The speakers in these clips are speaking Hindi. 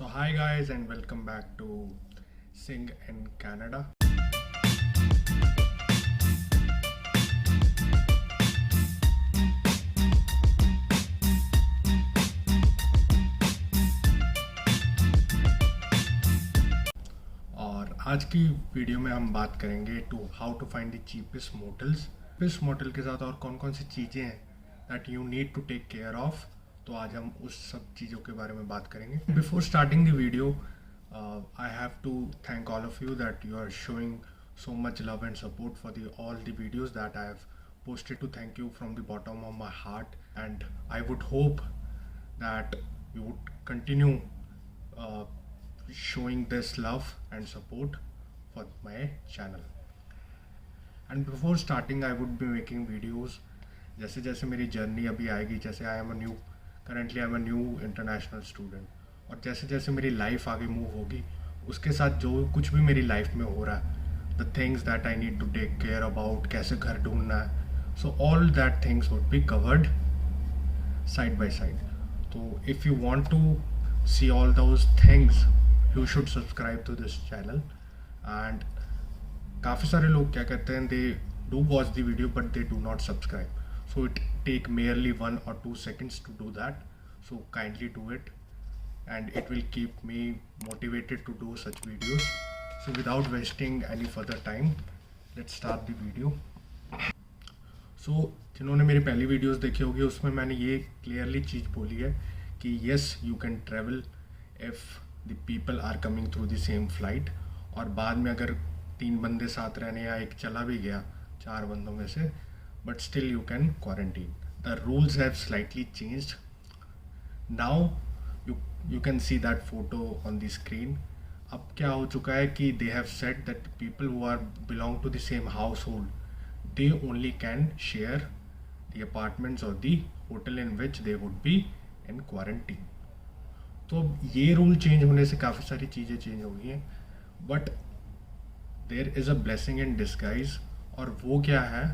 So, hi guys, and welcome back to Sing in Canada. और आज की वीडियो में हम बात करेंगे to how to find the cheapest motels. Cheapest motel के साथ और कौन कौन सी चीज़ें हैं that you need to take care of, तो आज हम उस सब चीज़ों के बारे में बात करेंगे। Before starting the video, I have to thank all of you that you are showing so much love and support for all the videos that I have posted. To thank you from the bottom of my heart, and I would hope that you would continue uh, showing this love and support for my channel. And before starting, I would be making videos जैसे जैसे मेरी जर्नी अभी आएगी, जैसे currently I am a new international student, और जैसे जैसे मेरी लाइफ आगे मूव होगी उसके साथ जो कुछ भी मेरी लाइफ में हो रहा है, the things that I need to take care about, कैसे घर ढूंढना है, so all that things would be covered side by side. तो if you want to see all those things you should subscribe to this channel. And काफ़ी सारे लोग क्या कहते हैं, they do watch the video but they do not subscribe, so it take merely 1 or 2 seconds to do that, so kindly do it and it will keep me motivated to do such videos. So without wasting any further time, let's start the video. So जिन्होंने मेरी पहली वीडियोस देखी होगी उसमें मैंने ये क्लियरली चीज़ बोली है कि yes you can travel if the people are coming through the same flight, और बाद में अगर 3 बंदे साथ रहने या एक चला भी गया 4 बंदों में से, but still you can quarantine. The rules have slightly changed. Now you can see that photo on the screen. अब क्या हो चुका है कि they have said that people who are belong to the same household, they only can share the apartments or the hotel in which they would be in quarantine. तो ये रूल चेंज होने से काफ़ी सारी चीज़ें चेंज हो गई हैं, but there is a blessing in disguise, और वो क्या है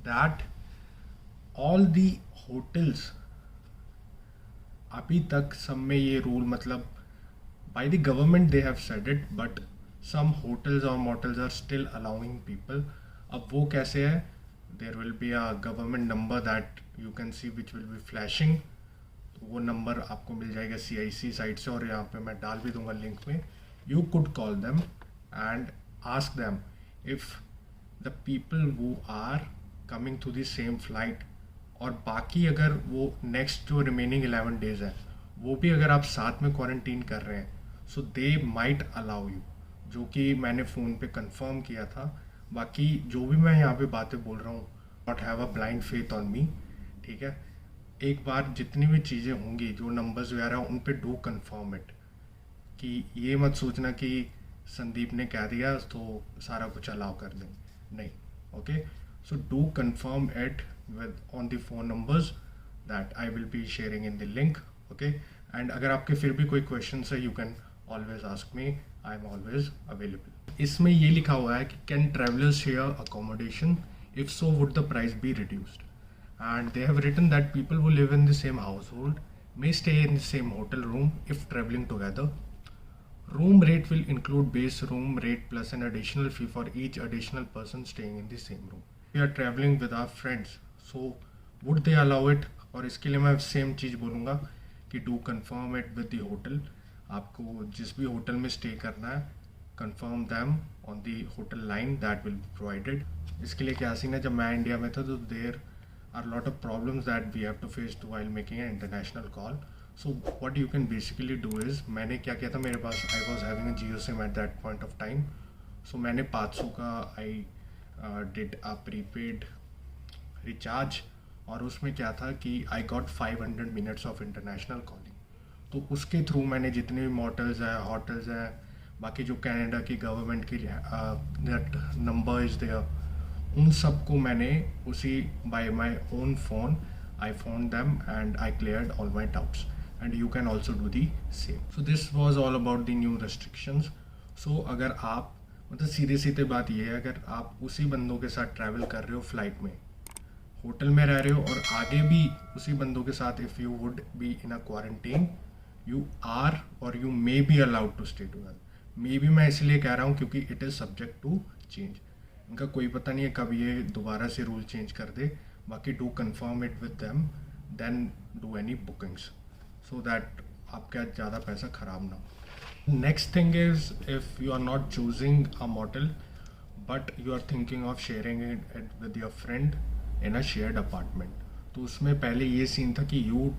that all the hotels, अभी तक सब में ये रूल, मतलब by the government they have said it, but some hotels or motels are still allowing people. अब वो कैसे है, there will be a government number that you can see which will be flashing. तो वो नंबर आपको मिल जाएगा CIC साइट से, और यहाँ पे मैं डाल भी दूंगा लिंक में. You could call them and ask them if the people who are coming to the same flight, और बाकी अगर वो नेक्स्ट जो रिमेनिंग 11 डेज़ है वो भी अगर आप साथ में क्वारंटीन कर रहे हैं, सो दे माइट अलाउ यू, जो कि मैंने फ़ोन पे कंफर्म किया था. बाकी जो भी मैं यहाँ पे बातें बोल रहा हूँ, not have a blind faith on me, ठीक है. एक बार जितनी भी चीज़ें होंगी, जो नंबर्स वगैरह उन पे डू कंफर्म इट, कि ये मत सोचना कि संदीप ने कह दिया तो सारा कुछ अलाउ कर दें, नहीं. Okay, so do confirm it with on the phone numbers that I will be sharing in the link. Okay, and अगर आपके फिर भी कोई questions है, you can always ask me, I am always available. इसमें ये लिखा हुआ है कि can travelers share accommodation, if so would the price be reduced, and they have written that people who live in the same household may stay in the same hotel room if traveling together. Room rate will include base room rate plus an additional fee for each additional person staying in the same room. We are traveling with our friends, so would they allow it? और इसके लिए मैं सेम चीज़ बोलूँगा कि do confirm it with the hotel. आपको जिस भी होटल में स्टे करना है, confirm them on the hotel line that will be provided. इसके लिए क्या सीन है, जब मैं इंडिया में था तो there are lot of problems that we have to face to while making an international call. So what you can basically do is, मैंने क्या किया था, मेरे पास I was having a Jio SIM at that point of time, so मैंने 500 का I did a prepaid recharge, और उसमें क्या था कि I got 500 minutes of international calling. तो उसके थ्रू मैंने जितने भी मोटल्स हैं, होटल्स हैं, बाकी जो कनाडा की गवर्नमेंट की दैट नंबर इज़ देयर, उन सबको मैंने उसी by my own phone I phone them and I cleared all my doubts, and you can also do the same. So this was all about the new restrictions. So अगर आप, मतलब सीधे सीधे बात ये है, अगर आप उसी बंदों के साथ ट्रैवल कर रहे हो, फ्लाइट में, होटल में रह रहे हो, और आगे भी उसी बंदों के साथ, if you would be in a quarantine, you are और you may be allowed to stay together. Maybe मैं इसलिए कह रहा हूँ क्योंकि it is subject to change. इनका कोई पता नहीं है कब ये दोबारा से रूल चेंज कर दे. बाकी do confirm it with them, then do any bookings so that आपका ज़्यादा पैसा ख़राब ना हो. Next thing is if you are not choosing a motel but you are thinking of sharing it with your friend in a shared apartment. तो उसमें पहले ये सीन था कि you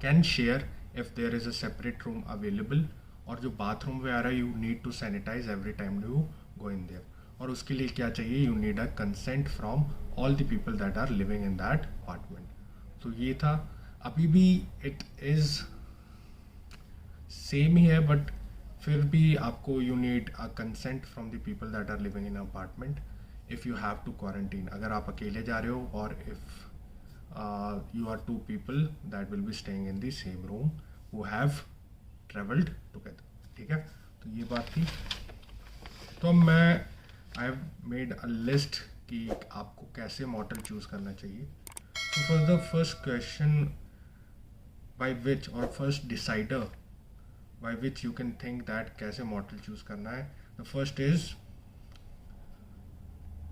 can share if there is a separate room available, और जो बाथरूम में आ रहा है you need to sanitize every time you go in there. और उसके लिए क्या चाहिए, you need a consent from all the people that are living in that apartment. तो ये था. अभी भी इट इज़ सेम ही है बट फिर भी आपको you need a consent from the people that are living in apartment if you have to quarantine. अगर आप अकेले जा रहे हो और if you are two people that will be staying in the same room who have travelled together. ठीक है, तो ये बात थी. तो अब मैं I have made a list कि आपको कैसे मॉडल चूज़ करना चाहिए. तो for the first question by which और first decider by which you can think that कैसे मॉडल चूज़ करना है. the first is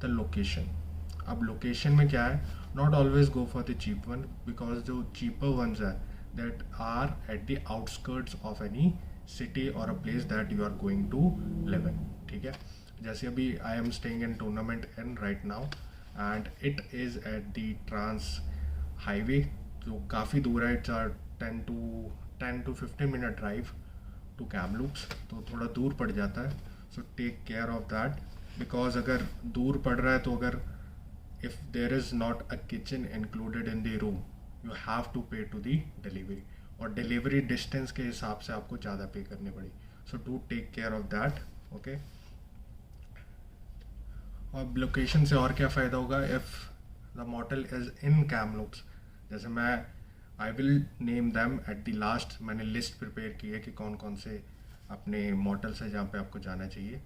the location. अब लोकेशन में क्या है, not always go for the cheap one because जो cheaper ones है that are at the outskirts of any city or a place that you are going to live in. ठीक है, जैसे अभी I am staying in Tournament Inn right now and it is at the Trans Highway जो काफ़ी दूर है. it's a 10 to 15 minute drive to Kamloops, तो थोड़ा दूर पड़ जाता है. So take care of that because अगर दूर पड़ रहा है तो अगर if there is not a kitchen included in the room you have to pay to the delivery, और डिलीवरी डिस्टेंस के हिसाब से आपको ज़्यादा पे करनी पड़ी. So do take care of that. Okay, और लोकेशन से और क्या फ़ायदा होगा, if the model is in Kamloops, जैसे मैं I will name them at the last. मैंने लिस्ट प्रिपेयर की है कि कौन कौन से अपने मॉडल्स है जहाँ पे आपको जाना चाहिए.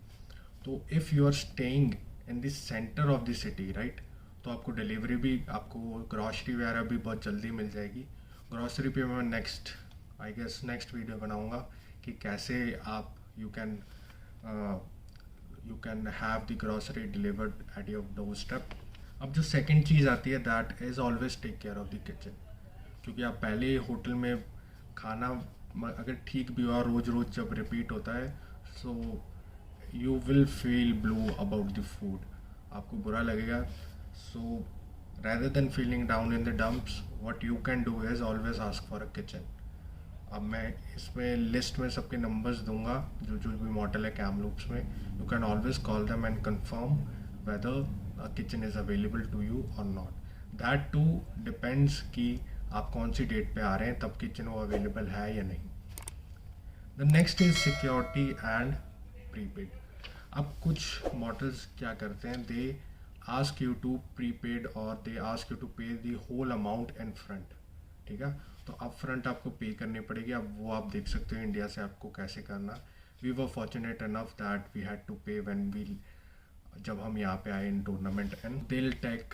तो if you are staying in the centre of the city right, तो आपको डिलीवरी भी, आपको ग्रॉसरी वगैरह भी बहुत जल्दी मिल जाएगी. ग्रॉसरी पे मैं नेक्स्ट वीडियो बनाऊँगा कि कैसे आप you can have the grocery delivered at your doorstep. अब जो सेकेंड चीज़ आती है that is always take care of the kitchen. क्योंकि आप पहले होटल में खाना अगर ठीक भी हुआ रोज़ रोज़ जब रिपीट होता है so you will feel blue about the food, आपको बुरा लगेगा. सो rather than feeling down in the dumps what you can do is always ask for a kitchen. अब मैं इसमें लिस्ट में सबके नंबर्स दूंगा जो जो भी मॉडल है कैमलूप्स में. You can always call them and confirm whether a kitchen is available to you और नॉट. दैट टू डिपेंड्स कि आप कौन सी डेट पे आ रहे हैं तब किचन वो अवेलेबल है या नहीं. The next is security and prepaid. अब कुछ मॉडल्स क्या करते हैं, they ask you to prepaid और they ask you to pay the whole amount in front. ठीक है, तो अप फ्रंट आपको पे करनी पड़ेगी. अब वो आप देख सकते हो इंडिया से आपको कैसे करना. We were fortunate enough that we had to pay when we, जब हम यहाँ पे आए in tournament and they'll take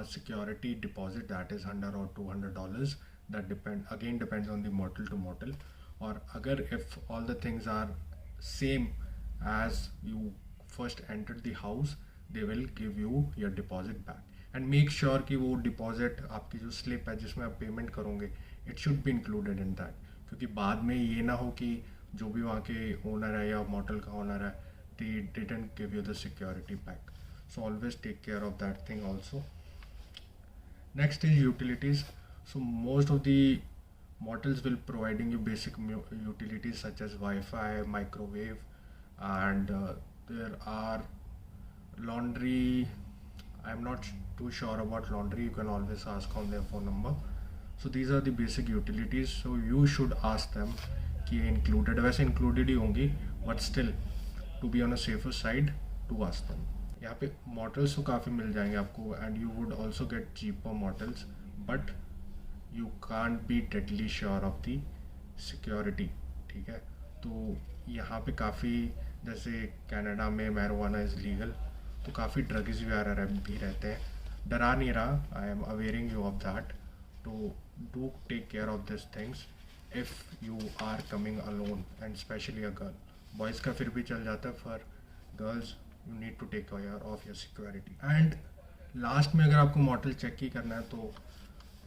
security deposit that is $100 or $200. That depends on the motel to motel. और अगर if all the things are same as you first enter the house they will give you your deposit back. And make sure कि वो डिपॉजिट आपकी जो स्लिप है जिसमें आप पेमेंट करोगे it should be included in that. क्योंकि बाद में ये ना हो कि जो भी वहाँ के ओनर है या मॉडल का ओनर है they didn't give you the security back. So always take care of that thing also. Next is utilities. So most of the models will providing you basic utilities such as Wi-Fi, microwave, and there are laundry. I'm not too sure about laundry. You can always ask on their phone number. So these are the basic utilities. So you should ask them कि included. वैसे included ही होंगी, but still to be on a safer side to ask them. यहाँ पे मॉडल्स तो काफ़ी मिल जाएंगे आपको and you would also get cheaper models but you can't be deadly sure of the security. ठीक है, तो यहाँ पे काफ़ी, जैसे कनाडा में मैरिजुआना इज़ लीगल, तो काफ़ी ड्रग्स वगैरह भी रहते हैं. डरा नहीं रहा, I am awaring you of that. तो do take care of this things. if you are coming alone and especially a girl. Boys का फिर भी चल जाता है, for girls you need to take care of your security. And last में अगर आपको मॉडल चेक ही करना है तो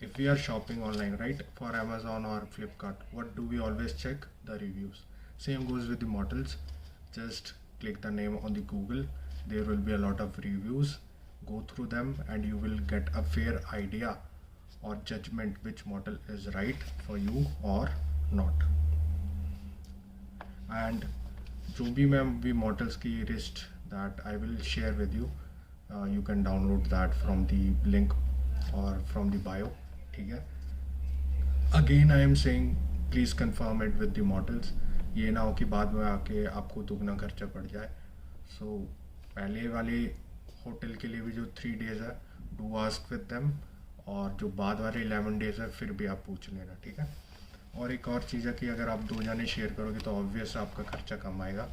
if we are shopping online, right, for Amazon or Flipkart, what do we always check? The reviews. Same goes with the models. Just click the name on the Google. There will be a lot of reviews. Go through them and you will get a fair idea or judgment which model is right for you or not. And जो भी मैं भी models की list that I will share with you, you can download that from the link or from the bio. ठीक है. Again I am saying please confirm it with the models. ये ना हो कि बाद में आके आपको दुगना खर्चा पड़ जाए. सो पहले वाले होटल के लिए भी जो 3 days है, डू आस्क विद देम. और जो बाद वाले 11 days है फिर भी आप पूछ लेना, ठीक है. और एक और चीज़ है कि अगर आप 2 जने शेयर करोगे तो ऑब्वियस आपका खर्चा कम आएगा,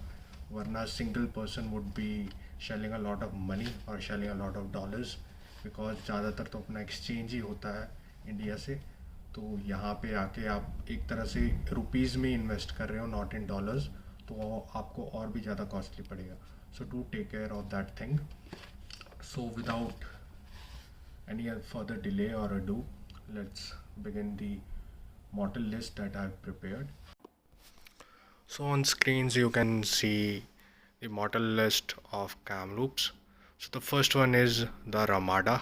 वरना single person would be shelling a lot of money और shelling a lot of dollars, because ज़्यादातर तो अपना एक्सचेंज ही होता है इंडिया से. तो यहाँ पे आके आप एक तरह से रुपीज़ में इन्वेस्ट कर रहे हो, नॉट इन डॉलर्स, तो आपको और भी ज़्यादा कॉस्टली पड़ेगा. So do take care of that thing. So without any further delay और ado, let's begin the model list that I've prepared. So on screens you can see the model list of Kamloops. So the first one is the Ramada.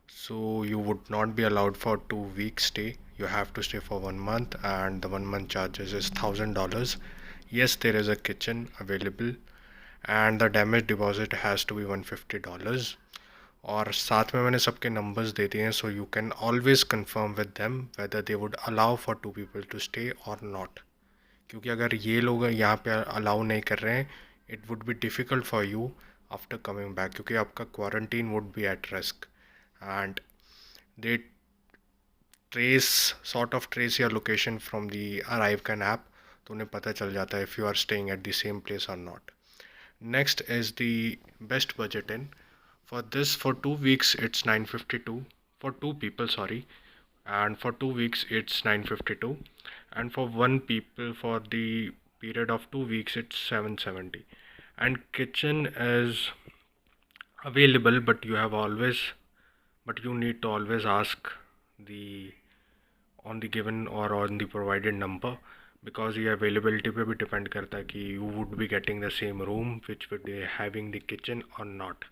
So you would not be allowed for 2 weeks stay. You have to stay for 1 month, and the 1 month charges is $1,000. Yes, there is a kitchen available, and the damage deposit has to be $150. और साथ में मैंने सबके नंबर्स दे दिए हैं, so you can always confirm with them whether they would allow for 2 people to stay और नॉट. क्योंकि अगर ये लोग यहाँ पे अलाउ नहीं कर रहे हैं, it would be difficult for you after coming back, क्योंकि आपका quarantine would be at risk. And they trace trace your location from the ArriveCAN app, तो उन्हें पता चल जाता है if you are staying at the same place और not. Next is the best budget inn. For this, for 2 weeks, it's 952 for 2 people, sorry, and for 2 weeks it's 952, and for 1 people for the period of 2 weeks it's 770. And kitchen is available, but you need to always ask the on the given or on the provided number, because ये availability पे भी depend करता है कि you would be getting the same room which would be having the kitchen or not.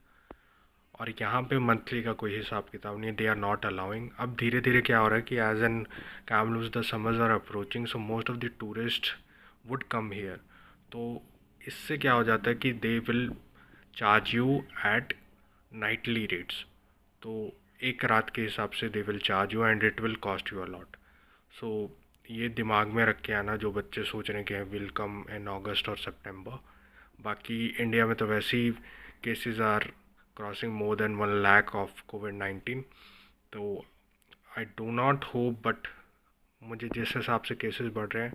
और यहाँ पे मंथली का कोई हिसाब किताब नहीं, दे आर नॉट अलाउिंग. अब धीरे धीरे क्या हो रहा है कि as in Kamloops the summers are approaching, so most of the tourist would come here. तो इससे क्या हो जाता है कि they will charge you at nightly rates. तो एक रात के हिसाब से they will charge you and it will cost you a lot. So ये दिमाग में रख के आना जो बच्चे सोच रहे हैं कि विल कम इन अगस्त और सितंबर. बाकी इंडिया में तो वैसे ही cases are crossing more than 1 lakh of COVID-19. तो I do not hope, but मुझे जिस हिसाब से केसेस बढ़ रहे हैं,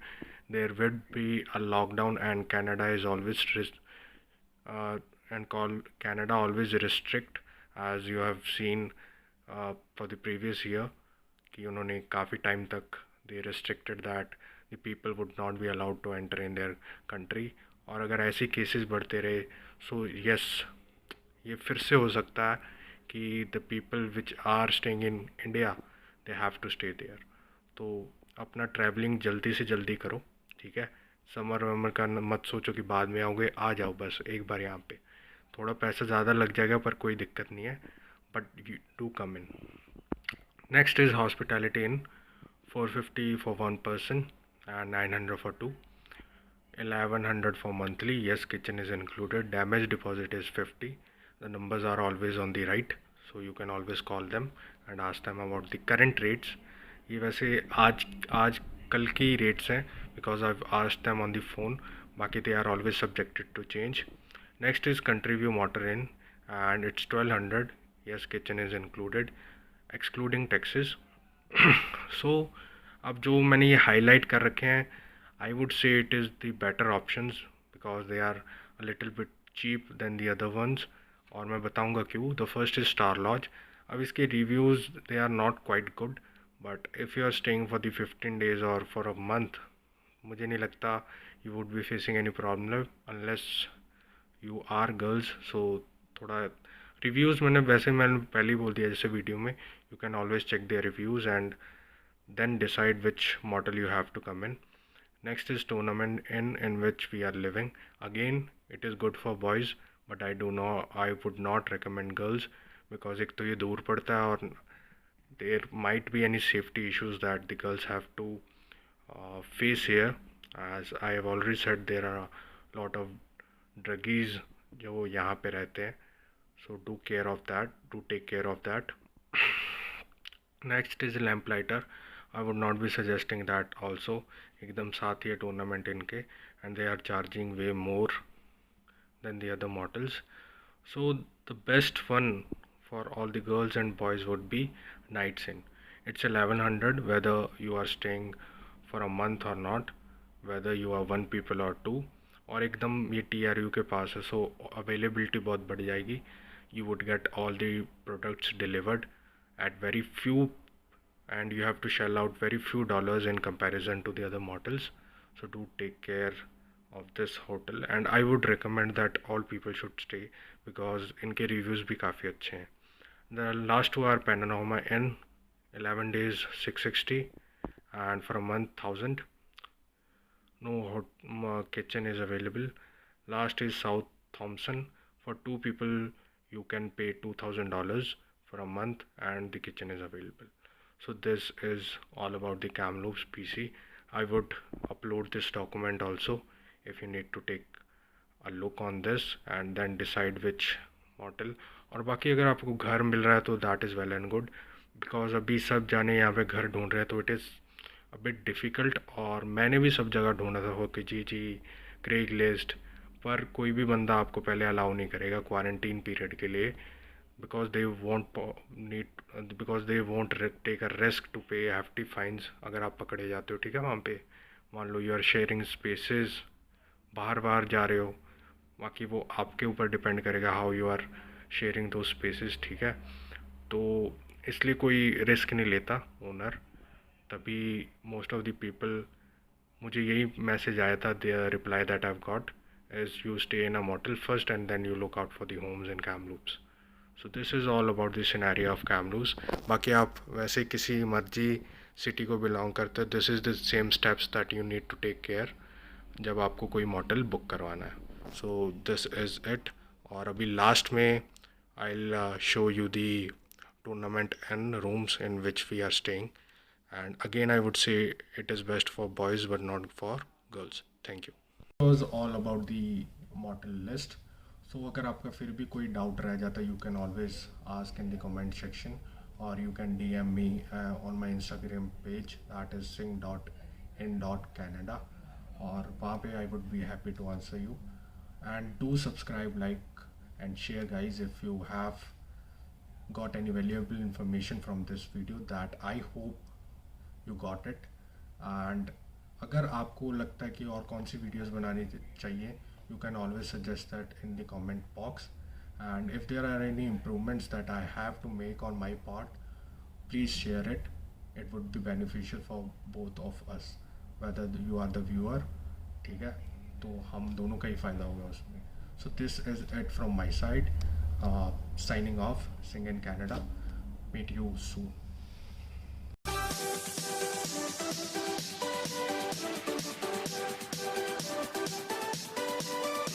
there would be a lockdown, and Canada is always Canada always restrict, as you have seen for the previous year कि उन्होंने काफ़ी टाइम तक they restricted that the people would not be allowed to enter in their country. और अगर ऐसे केसेस बढ़ते रहे, so yes, ये फिर से हो सकता है कि the people which are staying in India they have to stay there. तो अपना ट्रैवलिंग जल्दी से जल्दी करो, ठीक है. समर वमर का मत सोचो कि बाद में आओगे, आ जाओ बस एक बार यहाँ पे. थोड़ा पैसा ज़्यादा लग जाएगा पर कोई दिक्कत नहीं है, but you do come in. Next is hospitality in. 450 for 1 person and 900 for 2. 1100 for monthly. Yes, kitchen is included. Damage deposit is 50. The numbers are always on the right, so you can always call them and ask them about the current rates. ये वैसे आज कल की rates हैं, because I've asked them on the phone. बाकी they are always subjected to change. Next is Country View Motor Inn, and it's 1200. Yes, kitchen is included, excluding taxes. So अब जो मैंने ये highlight कर रखे हैं, I would say it is the better options because they are a little bit cheap than the other ones. और मैं बताऊंगा क्यों. The first is Star Lodge. अब इसके reviews they are not quite good, but if you are staying for the 15 days और फॉर अ मंथ, मुझे नहीं लगता you would be facing any problem unless you are girls. So थोड़ा रिव्यूज़ मैंने पहले ही बोल दिया जैसे वीडियो में, you can always check their reviews and then decide which model you have to come in. Next is tournament in which we are living. Again, it is good for boys, but I would not recommend girls because एक तो ये दूर पड़ता है और there might be any safety issues that the girls have to face here. As I have already said, there are a lot of druggies जो यहाँ पे रहते हैं. So do care of that. Do take care of that. Next is lamplighter. I would not be suggesting that also. एकदम साथ ही है टूर्नामेंट इनके and they are charging way more than the other models. So the best one for all the girls and boys would be Nights In. It's 1100 whether you are staying for a month or not, whether you are one people or two. और एकदम ये TRU के पास है, so availability बहुत बढ़ जाएगी. You would get all the products delivered at very few, and you have to shell out very few dollars in comparison to the other models. So do take care of this hotel and I would recommend that all people should stay because इनके reviews भी काफ़ी अच्छे हैं. The last two are Panorama Inn, 11 days 660 and for a month 1000. No kitchen is available. Last is South Thompson. For two people you can pay $2000 for a month and the kitchen is available. So this is all about the Kamloops PC. I would upload this document also if you need to take a look on this and then decide which model. और बाकी अगर आपको घर मिल रहा है तो that is well and good because अभी सब जाने यहाँ पे घर ढूंढ रहे हैं तो it is a bit difficult. और मैंने भी सब जगह ढूंढा था हो कि जी Craigslist पर कोई भी बंदा आपको पहले अलाउ नहीं करेगा क्वारंटीन पीरियड के लिए because they won't take a risk to pay hefty fines अगर आप पकड़े जाते हो. ठीक है, वहाँ पे मान लो यू आर शेयरिंग स्पेसेस, बाहर जा रहे हो, बाकी वो आपके ऊपर डिपेंड करेगा हाउ यू आर शेयरिंग दो स्पेसेस. ठीक है, तो इसलिए कोई रिस्क नहीं लेता ओनर. तभी मोस्ट ऑफ द पीपल, मुझे यही मैसेज आया था, the reply that I have got is you stay in a motel first and then you look out for the homes in Kamloops. So this is all about the scenario of Kamloops. बाकी आप वैसे किसी मर्जी सिटी को बिलोंग करते हो, this is the same steps that you need to take care जब आपको कोई मोटल बुक करवाना है. So this is it. और अभी लास्ट में I will show you the tournament and rooms in which we are staying. And again I would say it is best for boys but not for girls. Thank you. Was all about the motel list. So अगर आपका फिर भी कोई डाउट रह जाता you can always ask in the comment section और you can DM me on my Instagram page that is sing.in.canada और वहाँ पे I would be happy to answer you. And do subscribe, like and share guys if you have got any valuable information from this video that I hope you got it. And अगर आपको लगता है कि और कौन सी वीडियोस बनानी चाहिए you can always suggest that in the comment box. And if there are any improvements that I have to make on my part, please share it. It would be beneficial for both of us, whether you are the viewer, ठीक है, तो हम दोनों का ही फ़ायदा होगा उसमें. So this is it from my side. Signing off. Sing in Canada. Meet you soon.